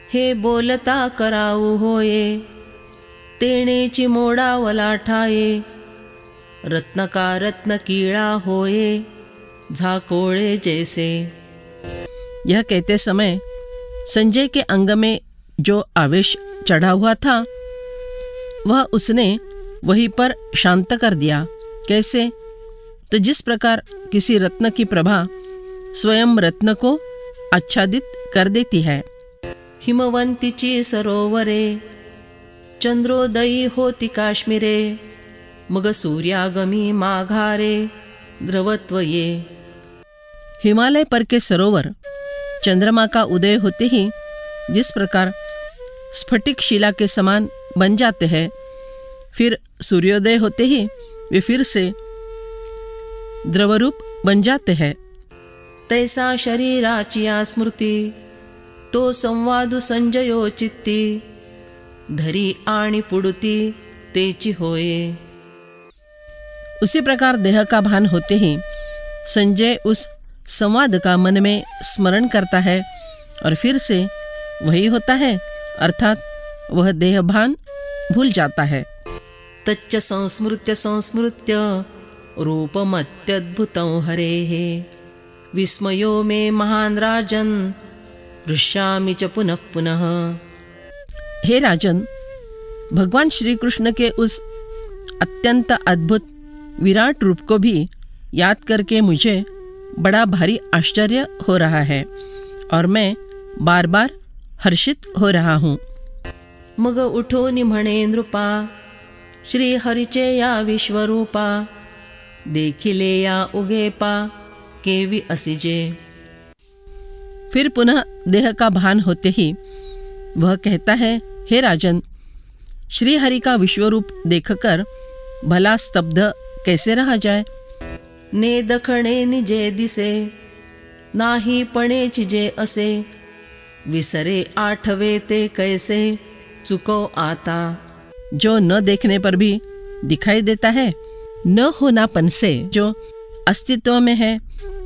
हे बोलता कराऊ होये, तेणेची मोडावला ठाये, रत्नका रत्न कीड़ा होये, झाकोळे जैसे। यह कहते समय संजय के अंग में जो आवेश चढ़ा हुआ था वह उसने वहीं पर शांत कर दिया। कैसे? तो जिस प्रकार किसी रत्न की प्रभा स्वयं रत्न को आच्छादित कर देती है। हिमवंतीची सरोवरे, चंद्रोदयी होती काश्मीरे, मग सूर्यागमी माघारे, द्रवत्व ये। हिमालय पर के सरोवर चंद्रमा का उदय होते ही जिस प्रकार स्फटिक शिला के समान बन जाते हैं, फिर सूर्योदय होते ही वे फिर से द्रवरूप बन जाते हैं। तैसा शरीराची या स्मृती, तो संवादु संजयो चित्ती, धरी आणि पुडुती तेची होये। उसी प्रकार देह का भान होते ही संजय उस संवाद का मन में स्मरण करता है और फिर से वही होता है, अर्थात वह देह भान भूल जाता है। तच्च संस्मृत्य संस्मृत्य रूपमत्यद्भुतं हरेः, विस्मयो मे महान राजन, दृश्यामि च पुनः पुनः। हे राजन, भगवान श्री कृष्ण के उस अत्यंत अद्भुत विराट रूप को भी याद करके मुझे बड़ा भारी आश्चर्य हो रहा है और मैं बार बार हर्षित हो रहा हूँ। मग उठोनी म्हणे नृपा, श्री हरिचे या विश्वरूपा, देखिले या उगेपा, केवी असिजे। फिर पुनः देह का भान होते ही वह कहता है, हे राजन, श्री हरि का विश्वरूप देखकर भला स्तब्ध कैसे रहा जाए। ने दखणे निजे दिसे, नाही पणेची जे असे, विसरे आठवे ते कैसे, चुको आता। जो न देखने पर भी दिखाई देता है, न होनापन से जो अस्तित्व में है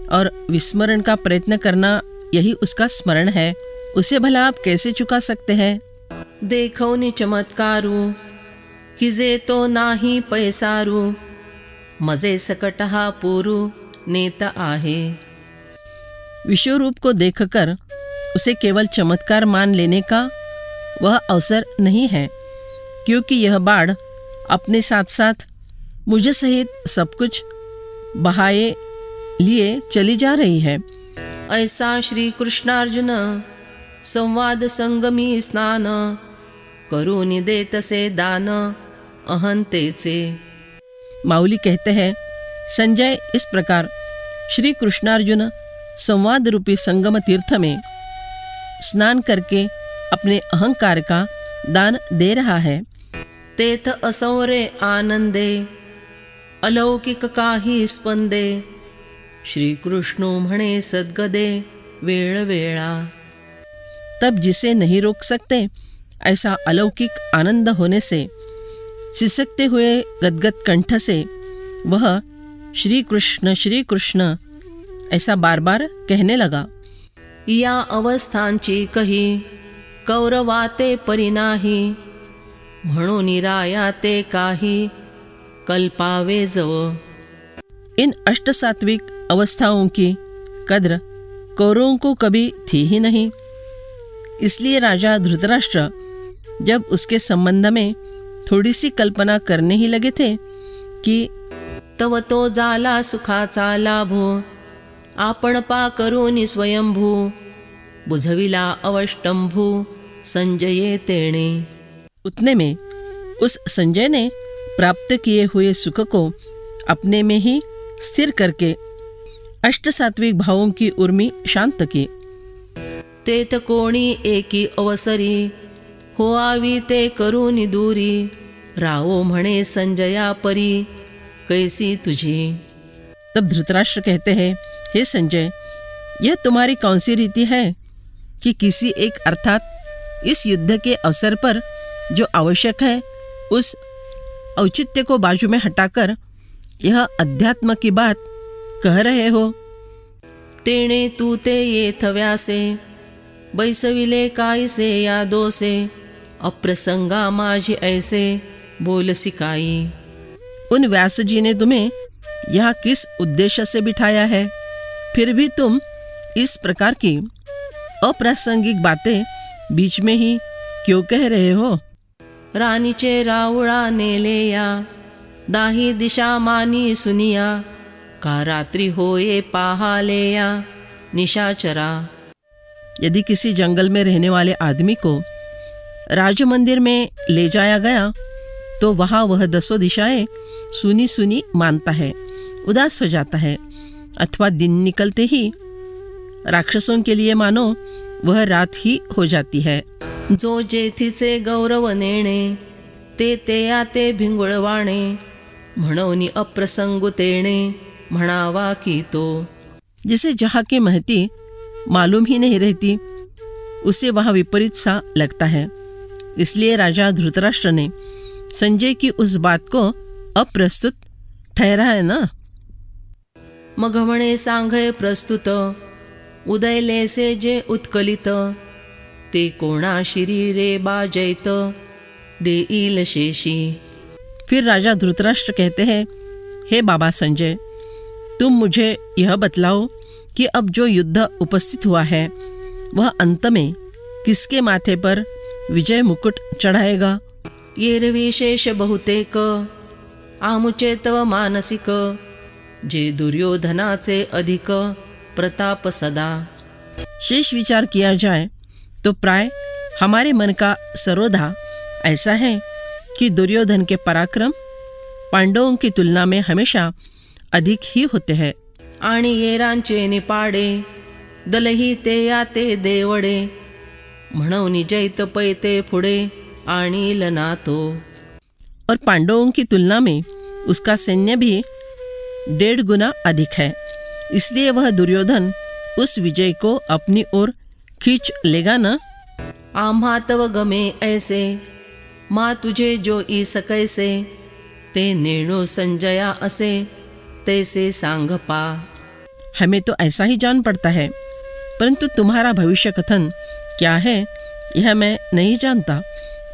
और विस्मरण का प्रयत्न करना यही उसका स्मरण है, उसे भला आप कैसे चुका सकते हैं। देखौनी चमत्कारू, किजे तो नाही पैसारू, मजे सकट हा पुरू नेता आहे। विश्वरूप को देखकर उसे केवल चमत्कार मान लेने का वह अवसर नहीं है, क्योंकि यह बाढ़ अपने साथ साथ मुझे सहित सब कुछ बहाए लिए चली जा रही है। ऐसा श्री कृष्णार्जुन संवाद संगमी स्नान, करूनी देतसे दान अहंतेचे। माऊली कहते हैं, संजय इस प्रकार श्री कृष्णार्जुन संवाद रूपी संगम तीर्थ में स्नान करके अपने अहंकार का दान दे रहा है। तेथ असौरे आनंदे, अलौकिक काही स्पंदे, श्री कृष्ण म्हणे सद्गदे वेळ वेळा। तब जिसे नहीं रोक सकते ऐसा अलौकिक आनंद होने से सिसकते हुए गदगद कंठ से वह श्री कृष्ण ऐसा बार बार कहने लगा। या अवस्थांची कही कौरवाते परिनाही, म्हणून रायाते काही कल्पावे जव। इन अष्टसात्विक अवस्थाओं की कद्र कौरवों को कभी थी ही नहीं, इसलिए राजा धृतराष्ट्र जब उसके संबंध में थोड़ी सी कल्पना करने ही लगे थे कि तव तो जाला सुखाचा लाभो, आपण पा करोनी स्वयंभू, बुझविला अवष्टंभू संजये तेणे। उतने में उस संजय ने प्राप्त किए हुए सुख को अपने में ही स्थिर करके अष्टसात्विक भावों की उर्मी शांत की। तेथ कोणी एकी अवसरी, होआवी ते करूनी दूरी, रावो म्हणे संजया परी कैसी तुझी। तब धृतराष्ट्र कहते हैं, हे संजय, यह तुम्हारी कौन सी रीति है कि किसी एक अर्थात इस युद्ध के अवसर पर जो आवश्यक है उस औचित्य को बाजू में हटाकर यह अध्यात्म की बात कह रहे हो। तेणे तू ते येथ व्यासे, बैसविले कायसे या दोसे, अप्रसंगा माझी ऐसे बोलसी काई। उन व्यास जी ने तुम्हें यहाँ किस उद्देश्य से बिठाया है, फिर भी तुम इस प्रकार की अप्रासंगिक बातें बीच में ही क्यों कह रहे हो? रानीचे रावळा नेलेया, दाही दिशा मानी सुनिया, का रात्रि होए पाहालेया निशाचरा। यदि किसी जंगल में रहने वाले आदमी को राज मंदिर में ले जाया गया तो वहाँ वह 10 दिशाएं सुनी सुनी मानता है, उदास हो जाता है, अथवा दिन निकलते ही राक्षसों के लिए मानो वह रात ही हो जाती है। जो जेथीचे गौरव नेणे, ते आते भिंगुळवाणे, म्हणोनी अप्रसंगु तेणे, म्हणावा की तो। जिसे जहाँ की महती मालूम ही नहीं रहती, उसे वहाँ विपरीत सा लगता है। इसलिए राजा धृतराष्ट्र ने संजय की उस बात को अप्रस्तुत ठहरा है ना। मग म्हणे सांगय प्रस्तुत, उदयलेसे जे उत्कलित, ते कोणा शिरीरे बाजैत, देईल शेषी। फिर राजा धृतराष्ट्र कहते हैं, हे बाबा संजय, तुम मुझे यह बतलाओ कि अब जो युद्ध उपस्थित हुआ है वह अंत में किसके माथे पर विजय मुकुट चढ़ाएगा? येरवी शेष बहुतेक, आमुचे तव मानसिक, जे दुर्योधनाचे अधिक, प्रताप सदा। शेष विचार किया जाए तो प्राय हमारे मन का सर्वदा ऐसा है कि दुर्योधन के पराक्रम पांडवों की तुलना में हमेशा अधिक ही होते हैं। आणि येरांचे निपाडे, दलही ते याते देवडे, म्हणून जैत पैते फुडे, आणि लना तो। और पांडवों की तुलना में उसका सैन्य भी 1.5 गुना अधिक है, इसलिए वह दुर्योधन उस विजय को अपनी ओर खींच लेगा ना। आम्हा तव गमे ऐसे, मा तुझे जो ईस कैसे, ते नेणो संजया असे, तैसे सांग पा। हमें तो ऐसा ही जान पड़ता है, परंतु तुम्हारा भविष्य कथन क्या है यह मैं नहीं जानता।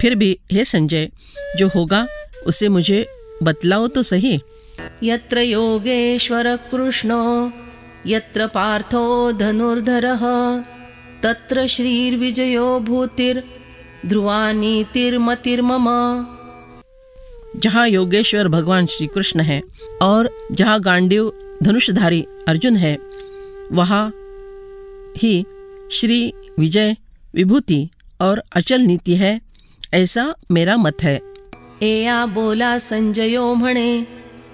फिर भी हे संजय, जो होगा उसे मुझे बतलाओ तो सही। यत्र योगेश्वर कृष्णो, यत्र पार्थो धनुर्धरः, तत्र श्रीर्विजयो भूतिर्, ध्रुवानीतिर्मतिर्मम। जहाँ योगेश्वर भगवान श्री कृष्ण है और जहाँ गांडीव धनुषधारी अर्जुन है, वहाँ ही श्री विजय विभूति और अचल नीति है, ऐसा मेरा मत है। एया बोला संजयो म्हणे,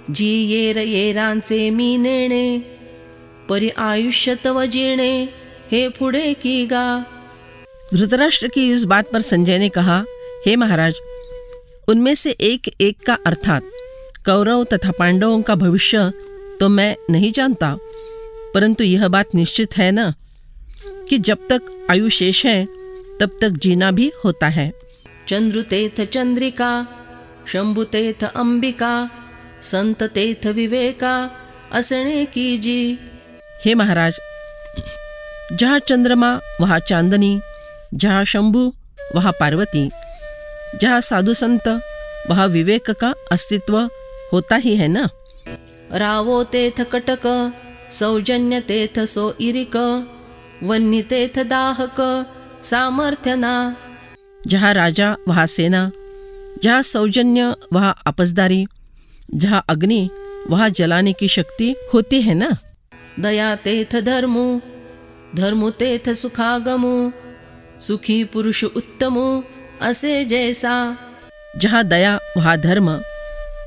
जी येरांचे मी नेणे, परी आयुष्य तव जीणे, हे पुढे की गा। धृतराष्ट्र की इस बात पर संजय ने कहा, हे महाराज, उनमें से एक एक का अर्थात कौरव तथा पांडवों का भविष्य तो मैं नहीं जानता, परंतु यह बात निश्चित है ना कि जब तक आयु शेष है तब तक जीना भी होता है। चंद्रुतेथ चंद्रिका, शंभुतेथ अंबिका, संततेथ विवेका, असणे की जी। हे महाराज, जहाँ चंद्रमा वहाँ चांदनी, जहाँ शंभु वहाँ पार्वती, जहाँ साधु संत वहाँ विवेक का अस्तित्व होता ही है ना। रावो तेथ कटक, सौजन्य तेथ सो इरिक, वन्य तेथ दाहक, सामर्थ्यना। जहाँ राजा वहाँ सेना, जहाँ सौजन्य वहाँ आपसदारी, जहाँ अग्नि वहाँ जलाने की शक्ति होती है ना। दया तेथ धर्मु, धर्मु तेथ सुखागमु, सुखी पुरुष उत्तमु, असे जैसा। जहाँ दया वहाँ धर्म,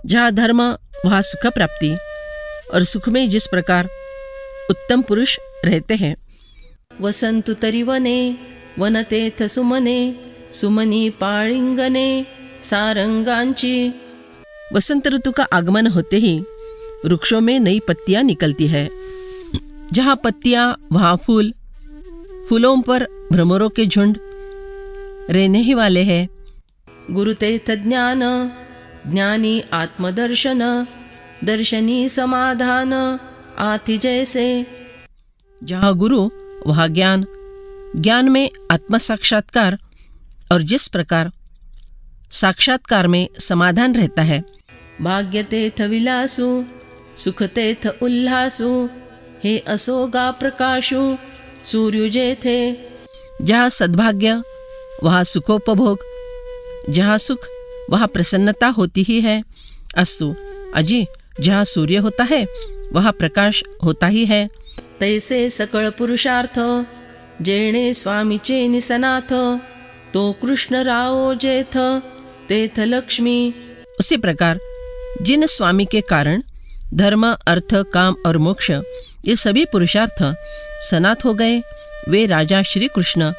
जहाँ धर्म वहाँ सुख प्राप्ति, और सुख में जिस प्रकार उत्तम पुरुष रहते हैं। वसंतु तरिवने, वनतेथ सुमने, सुमनी पाळिंगने, सारंगांची। वसंत ऋतु का आगमन होते ही वृक्षों में नई पत्तियां निकलती है। जहाँ पत्तियां वहाँ फूल, फूलों पर भ्रमरों के झुंड रहने ही वाले हैं। गुरुतेथ ज्ञान, ज्ञानी आत्मदर्शन, दर्शनी समाधान, आति जैसे। जहाँ गुरु वहाँ ज्ञान, ज्ञान में आत्म साक्षात्कार और जिस प्रकार साक्षात्कार में समाधान रहता है। भाग्य तेथ विलासु सुख तेथ उल्लासु हे असोगा प्रकाशु सूर्य जेथे। जहाँ सद्भाग्य वहाँ सुखोपभोग, जहाँ सुख वहाँ प्रसन्नता होती ही है। अस्तु अजी, जहाँ सूर्य होता है वहाँ प्रकाश होता ही है। तैसे सकळ पुरुषार्थ जेणे स्वामीचे निसनाथ तो कृष्ण राओ जेथ तेथ लक्ष्मी। उसी प्रकार जिन स्वामी के कारण धर्म, अर्थ, काम और मोक्ष ये सभी पुरुषार्थ सनात हो गए, वे राजा श्री कृष्ण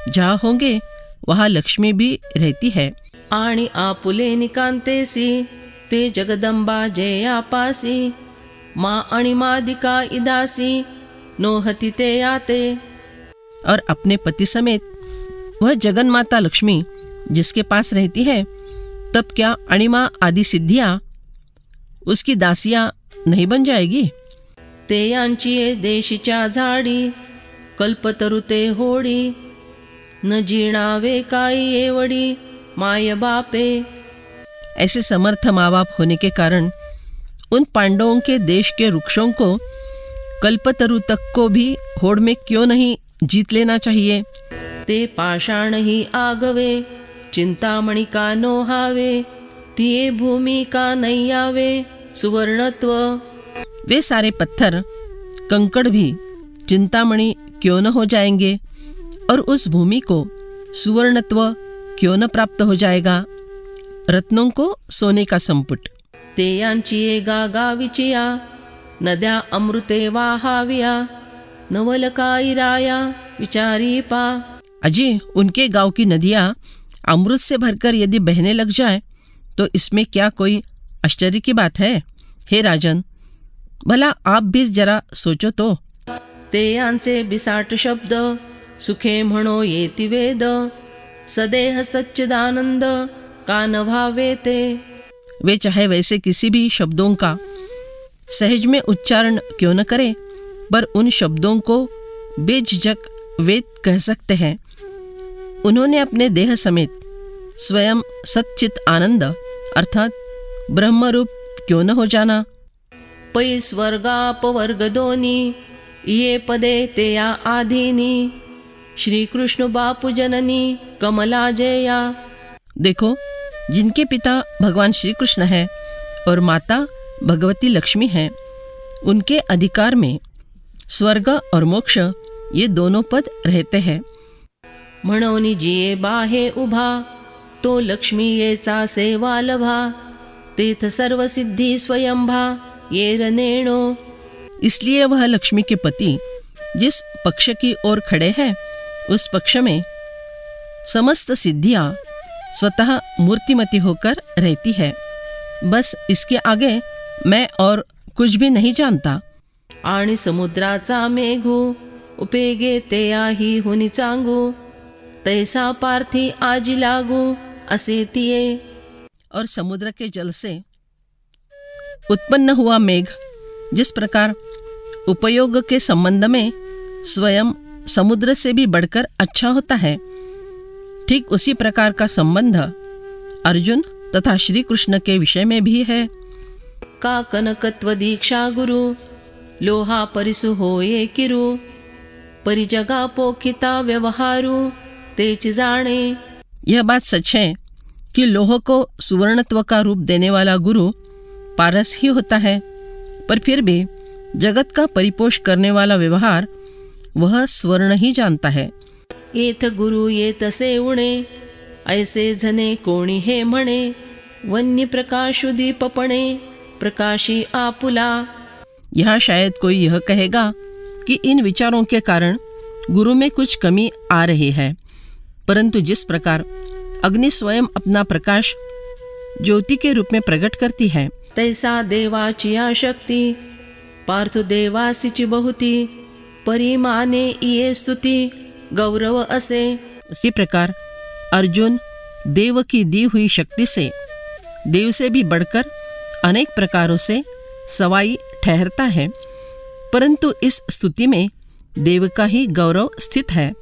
जहाँ होंगे वहाँ लक्ष्मी भी रहती है। आणि आपुले निकांतेसी ते जगदंबा जया पासी माँ आणि मादिका इदासी नोहती ते आते। और अपने पति समेत वह जगन माता लक्ष्मी जिसके पास रहती है, तब क्या अणिमा आदि सिद्धियाँ उसकी दासियाँ नहीं बन जाएगी? ते यांची देशीच्या झाडी कल्पतरुते होडी न जीणावे काई एवडी माय बापे। ऐसे समर्थ माँ बाप होने के कारण उन पांडवों के देश के वृक्षों को कल्पतरु तक को भी होड़ में क्यों नहीं जीत लेना चाहिए? ते पाषाण ही आगवे चिंतामणि का नोहावे तिये भूमि का नैयावे सुवर्णत्व। वे सारे पत्थर कंकड़ भी चिंतामणि क्यों न हो जाएंगे और उस भूमि को सुवर्णत्व क्यों न प्राप्त हो जाएगा, रत्नों को सोने का संपुट। ते यांची गागा विचिया नद्या अमृते वाहाविया नवलकाईराया विचारी पा। अजी, उनके गांव की नदियाँ अमृत से भरकर यदि बहने लग जाए तो इसमें क्या कोई आश्चर्य की बात है? हे राजन, भला आप भी जरा सोचो तो। ते यांचे बिसाट शब्द सुखे म्हणो येति वेद सदेह सच्चिदानंद कान भावे ते। वे चाहे वैसे किसी भी शब्दों का सहज में उच्चारण क्यों न करें, पर उन शब्दों को बेझिझक वेद कह सकते हैं। उन्होंने अपने देह समेत स्वयं सच्चित आनंद अर्थात ब्रह्मरूप क्यों न हो जाना। पै स्वर्गापवर्ग दोनी ये पदे ते या आधीनी श्री कृष्ण बापू जननी कमला जया। देखो, जिनके पिता भगवान श्री कृष्ण है और माता भगवती लक्ष्मी है, उनके अधिकार में स्वर्ग और मोक्ष ये दोनों पद रहते हैं। म्हणोनी जिये बाहे उभा तो लक्ष्मी येचा सेवा लभा तेथ सर्व सिद्धि स्वयंभा ये रनेणो। इसलिए वह लक्ष्मी के पति जिस पक्ष की ओर खड़े हैं उस पक्ष में समस्त सिद्धियां स्वतः मूर्तिमती होकर रहती है। बस इसके आगे मैं और कुछ भी नहीं जानता। आणि समुद्राचा मेघू उपेगे ते आही हुनी चांगू तैसा पार्थी आजी लागू असे तिये। और समुद्र के जल से उत्पन्न हुआ मेघ जिस प्रकार उपयोग के संबंध में स्वयं समुद्र से भी बढ़कर अच्छा होता है, ठीक उसी प्रकार का संबंध अर्जुन तथा श्री कृष्ण के विषय में भी है। का कनकत्व दीक्षा गुरु लोहा परिसु होये किरु परिजगा पोखिता व्यवहारू तेच जाने। यह बात सच है कि लोह को सुवर्णत्व का रूप देने वाला गुरु पारस ही होता है, पर फिर भी जगत का परिपोष करने वाला व्यवहार वह स्वर्ण ही जानता है। येथ गुरु येत से उणे ऐसे जने कोणी हे म्हणे वन्य प्रकाशु दीपपणे प्रकाशी आपुला। यहाँ शायद कोई यह कहेगा कि इन विचारों के कारण गुरु में कुछ कमी आ रही है, परंतु जिस प्रकार अग्नि स्वयं अपना प्रकाश ज्योति के रूप में प्रकट करती है, तैसा देवाची शक्ति पार्थ देवासीची बहुती परिमाने ये स्तुति गौरव असे। उसी प्रकार अर्जुन देव की दी हुई शक्ति से देव से भी बढ़कर अनेक प्रकारों से सवाई ठहरता है, परंतु इस स्तुति में देव का ही गौरव स्थित है।